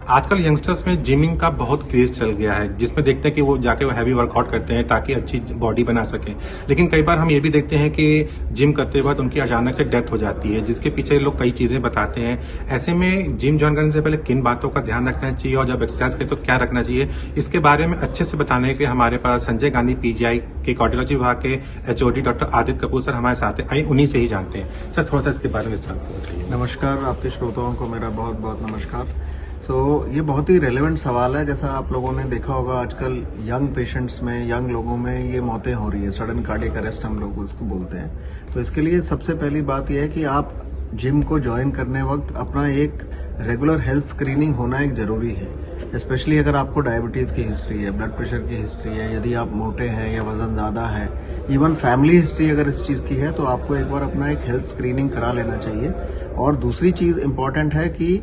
आजकल यंगस्टर्स में जिमिंग का बहुत क्रेज चल गया है, जिसमें देखते हैं कि वो जाके हैवी वर्कआउट करते हैं ताकि अच्छी बॉडी बना सकें। लेकिन कई बार हम ये भी देखते हैं कि जिम करते वक्त उनकी अचानक से डेथ हो जाती है, जिसके पीछे लोग कई चीजें बताते हैं। ऐसे में जिम ज्वाइन करने से पहले किन बातों का ध्यान रखना चाहिए और जब एक्सरसाइज करें तो क्या रखना चाहिए, इसके बारे में अच्छे से बताने के लिए हमारे पास संजय गांधी पीजीआई के कार्डियोलॉजी विभाग के HOD doctor Aditya Kapoor sir हमारे साथ हैं। आइए उन्हीं से ही जानते हैं। सर, थोड़ा सा इसके बारे में विस्तार से बताइए। नमस्कार, आपके श्रोताओं को मेरा बहुत बहुत नमस्कार। तो ये बहुत ही रेलेवेंट सवाल है। जैसा आप लोगों ने देखा होगा, आजकल यंग पेशेंट्स में, यंग लोगों में ये मौतें हो रही है, सडन कार्डियक अरेस्ट हम लोग उसको बोलते हैं। तो इसके लिए सबसे पहली बात यह है कि आप जिम को ज्वाइन करने वक्त अपना एक रेगुलर हेल्थ स्क्रीनिंग होना एक जरूरी है। स्पेशली अगर आपको डायबिटीज़ की हिस्ट्री है, ब्लड प्रेशर की हिस्ट्री है, यदि आप मोटे हैं या वजन ज़्यादा है, इवन फैमिली हिस्ट्री अगर इस चीज़ की है, तो आपको एक बार अपना एक हेल्थ स्क्रीनिंग करा लेना चाहिए। और दूसरी चीज़ इम्पॉर्टेंट है कि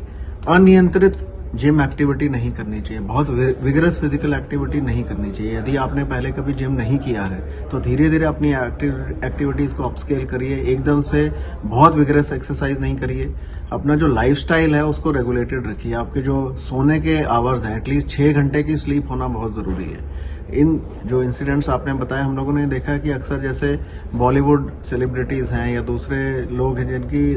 अनियंत्रित जिम एक्टिविटी नहीं करनी चाहिए, बहुत विगरस फिजिकल एक्टिविटी नहीं करनी चाहिए। यदि आपने पहले कभी जिम नहीं किया है तो धीरे धीरे अपनी एक्टिविटीज़ को अपस्केल करिए। एकदम से बहुत विगरस एक्सरसाइज नहीं करिए। अपना जो लाइफस्टाइल है उसको रेगुलेटेड रखिए। आपके जो सोने के आवर्स हैं, एटलीस्ट 6 घंटे की स्लीप होना बहुत ज़रूरी है। इन जो इंसिडेंट्स आपने बताया, हम लोगों ने देखा कि अक्सर जैसे बॉलीवुड सेलिब्रिटीज़ हैं या दूसरे लोग हैं जिनकी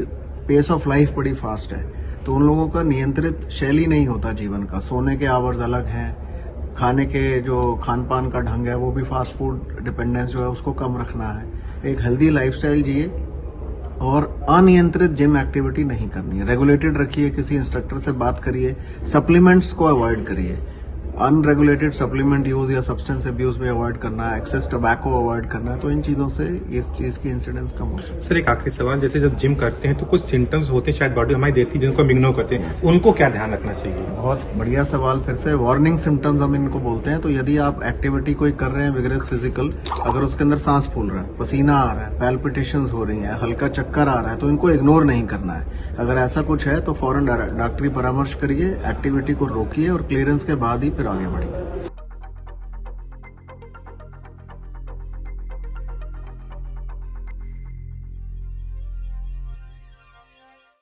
पेस ऑफ लाइफ बड़ी फास्ट है, तो उन लोगों का नियंत्रित शैली नहीं होता जीवन का। सोने के आवर्स अलग हैं, खाने के जो खान पान का ढंग है वो भी फास्ट फूड डिपेंडेंस जो है उसको कम रखना है। एक हेल्दी लाइफस्टाइल जिए और अनियंत्रित जिम एक्टिविटी नहीं करनी है। रेगुलेटेड रखिए, किसी इंस्ट्रक्टर से बात करिए, सप्लीमेंट्स को अवॉइड करिए। अनरेगुलेटेड सप्लीमेंट यूज या सब्सटेंस अब्यूज भी अवॉइड करना है, एक्सेस टबैको अवॉइड करना है। तो इन चीजों से इस चीज की इंसिडेंस कम हो सकती है। सर, एक आखिरी सवाल, जैसे जब जिम करते हैं तो कुछ सिम्टम्स होते हैं शायद बॉडी हमारी देती है जिनको हम इग्नोर करते हैं, उनको क्या ध्यान रखना चाहिए? बहुत बढ़िया सवाल। फिर से वार्निंग सिम्टम्स हम इनको बोलते हैं। तो यदि आप एक्टिविटी कोई कर रहे हैं विगरस फिजिकल, अगर उसके अंदर सांस फूल रहा है, पसीना आ रहा है, पैल्पिटेशंस हो रही हैं, हल्का चक्कर आ रहा है, तो इनको इग्नोर नहीं करना है। अगर ऐसा कुछ है तो फौरन डॉक्टरी परामर्श करिए, एक्टिविटी को रोकिए और क्लियरेंस के बाद ही फिर आगे बढ़िए।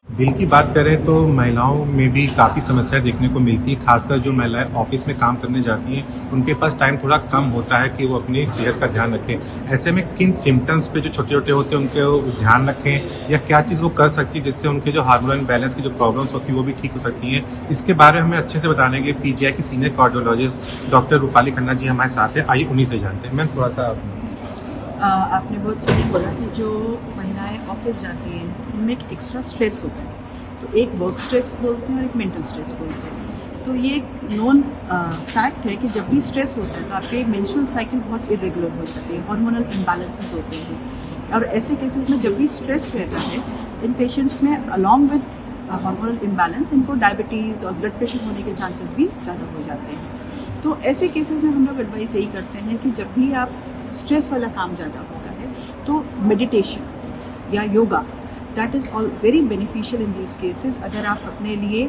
बिल की बात करें तो महिलाओं में भी काफ़ी समस्याएं देखने को मिलती है, खासकर जो महिलाएं ऑफिस में काम करने जाती हैं उनके पास टाइम थोड़ा कम होता है कि वो अपनी सेहत का ध्यान रखें। ऐसे में किन सिम्टम्स पे जो छोटे छोटे होते हैं उनके ध्यान रखें, या क्या चीज़ वो कर सकती है जिससे उनके जो हार्मोन बैलेंस की जो प्रॉब्लम्स होती है वो भी ठीक हो सकती हैं? इसके बारे में हमें अच्छे से बताने के लिए पीजीआई की senior cardiologist doctor Rupali Khanna ji हमारे साथ हैं। आइए उन्हीं से जानते हैं। मैम, थोड़ा सा आपने बहुत सही बोला कि जो महिलाएं ऑफिस जाती हैं उनमें एक एक्स्ट्रा स्ट्रेस होता है। तो एक वर्क स्ट्रेस बोलते हैं और एक मेंटल स्ट्रेस बोलते हैं। तो ये एक नॉन फैक्ट है कि जब भी स्ट्रेस होता है तो आपके मेंस्ट्रुअल साइकिल बहुत इरेगुलर हो जाती है, हार्मोनल इम्बैलेंसेस होते हैं। और ऐसे केसेस में जब भी स्ट्रेस रहता है इन पेशेंट्स में, अलॉन्ग विद हार्मोनल इम्बैलेंस, इनको डायबिटीज़ और ब्लड प्रेशर होने के चांसेस भी ज़्यादा हो जाते हैं। तो ऐसे केसेस में हम लोग एडवाइस यही करते हैं कि जब भी आप स्ट्रेस वाला काम ज़्यादा होता है तो मेडिटेशन या yoga, that is all very beneficial in these cases. अगर आप अपने लिए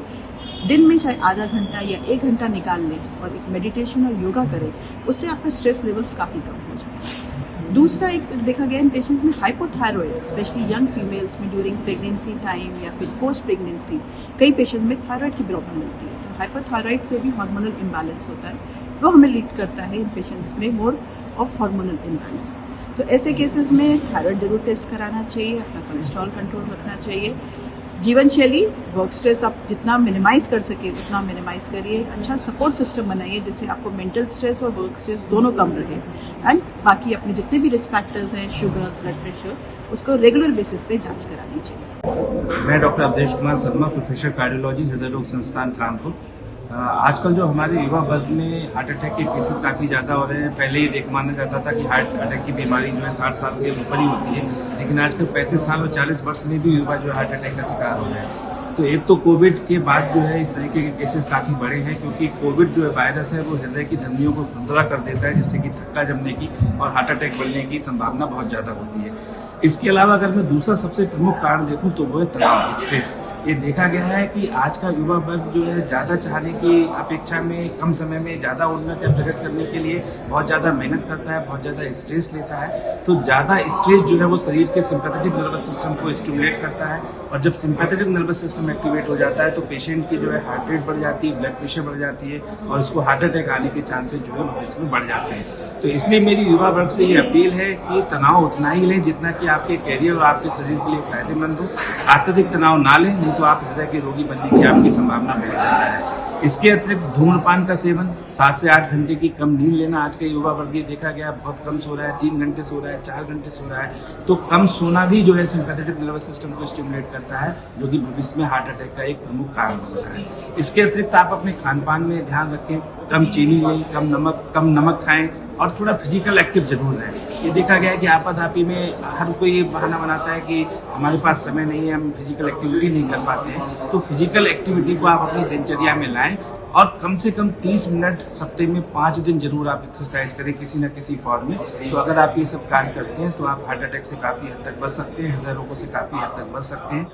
दिन में चाहे आधा घंटा या 1 घंटा निकाल लें और एक मेडिटेशन और योगा करें, उससे आपका स्ट्रेस लेवल्स काफ़ी कम हो जाए। दूसरा, एक देखा गया इन पेशेंट्स में हाइपोथायरॉइड, स्पेशली यंग फीमेल्स में ड्यूरिंग प्रेगनेंसी टाइम या फिर पोस्ट प्रेगनेंसी, कई पेशेंट्स में थायराइड की प्रॉब्लम होती है। तो हाइपोथायरॉइड से भी हार्मोनल इम्बैलेंस होता है, वो हमें लीड करता है इन पेशेंट्स में मोर ऑफ हार्मोनल इम्बैलेंस। तो ऐसे केसेस में थायराइड जरूर टेस्ट कराना चाहिए, अपना कोलेस्ट्रॉल कंट्रोल रखना चाहिए। जीवन शैली, वर्क स्ट्रेस आप जितना मिनिमाइज कर सके उतना मिनिमाइज करिए। एक अच्छा सपोर्ट सिस्टम बनाइए जिससे आपको मेंटल स्ट्रेस और वर्क स्ट्रेस दोनों कम रहे। एंड बाकी अपने जितने भी रिस्क फैक्टर्स हैं, शुगर, ब्लड प्रेशर, उसको रेगुलर बेसिस पे जांच करानी चाहिए। मैं doctor Awadhesh Kumar Sharma, professor cardiology, हृदय रोग संस्थान कानपुर। आजकल जो हमारे युवा वर्ग में हार्ट अटैक के केसेस काफ़ी ज़्यादा हो रहे हैं। पहले ये माना जाता था कि हार्ट अटैक की बीमारी जो है 60 साल के ऊपर ही होती है, लेकिन आजकल 35 साल और 40 वर्ष में भी युवा जो हार्ट अटैक का शिकार हो रहे हैं। तो एक तो कोविड के बाद जो है इस तरीके के केसेस काफ़ी बढ़े हैं, क्योंकि कोविड जो है वायरस है वो हृदय की धमनियों को खुंदरा कर देता है, जिससे कि थक्का जमने की और हार्ट अटैक बढ़ने की संभावना बहुत ज़्यादा होती है। इसके अलावा अगर मैं दूसरा सबसे प्रमुख कारण देखूँ तो वो है तनाव, स्ट्रेस। ये देखा गया है कि आज का युवा वर्ग जो है ज़्यादा चाहने की अपेक्षा में कम समय में ज़्यादा उन्नति या प्रगति करने के लिए बहुत ज़्यादा मेहनत करता है, बहुत ज़्यादा स्ट्रेस लेता है। तो ज़्यादा स्ट्रेस जो है वो शरीर के सिंपैथेटिक नर्वस सिस्टम को स्टिमुलेट करता है, और जब सिंपैथेटिक नर्वस सिस्टम एक्टिवेट हो जाता है तो पेशेंट की जो है हार्ट रेट बढ़ जाती है, ब्लड प्रेशर बढ़ जाती है, और उसको हार्ट अटैक आने के चांसेस जो है भविष्य में बढ़ जाते हैं। तो इसलिए मेरी युवा वर्ग से ये अपील है कि तनाव उतना ही लें जितना कि आपके कैरियर और आपके शरीर के लिए फायदेमंद हो। अत्यधिक तनाव ना लें, नहीं तो आप हृदय के रोगी बनने की आपकी संभावना बहुत ज़्यादा है। इसके अतिरिक्त धूम्रपान का सेवन, 7 से 8 घंटे की कम नींद लेना, आज के युवा वर्ग ये देखा गया बहुत कम सो रहा है, 3 घंटे सो रहा है, 4 घंटे सो रहा है। तो कम सोना भी जो है सिंपैथेटिक नर्वस सिस्टम को स्टिमुलेट करता है, जो कि भविष्य में हार्ट अटैक का एक प्रमुख कारण बनता है। इसके अतिरिक्त आप अपने खान पान में ध्यान रखें, कम चीनी लें, कम नमक खाएं, और थोड़ा फिजिकल एक्टिव जरूर रहें। ये देखा गया है कि आपाधापी में हर कोई ये बहाना बनाता है कि हमारे पास समय नहीं है, हम फिजिकल एक्टिविटी नहीं कर पाते हैं। तो फिजिकल एक्टिविटी को आप अपनी दिनचर्या में लाएं, और कम से कम 30 मिनट सप्ताह में 5 दिन जरूर आप एक्सरसाइज करें किसी न किसी फॉर्म में। तो अगर आप ये सब कार्य करते हैं तो आप हार्ट अटैक से काफ़ी हद तक बच सकते हैं, हृदय रोगों से काफ़ी हद तक बच सकते हैं।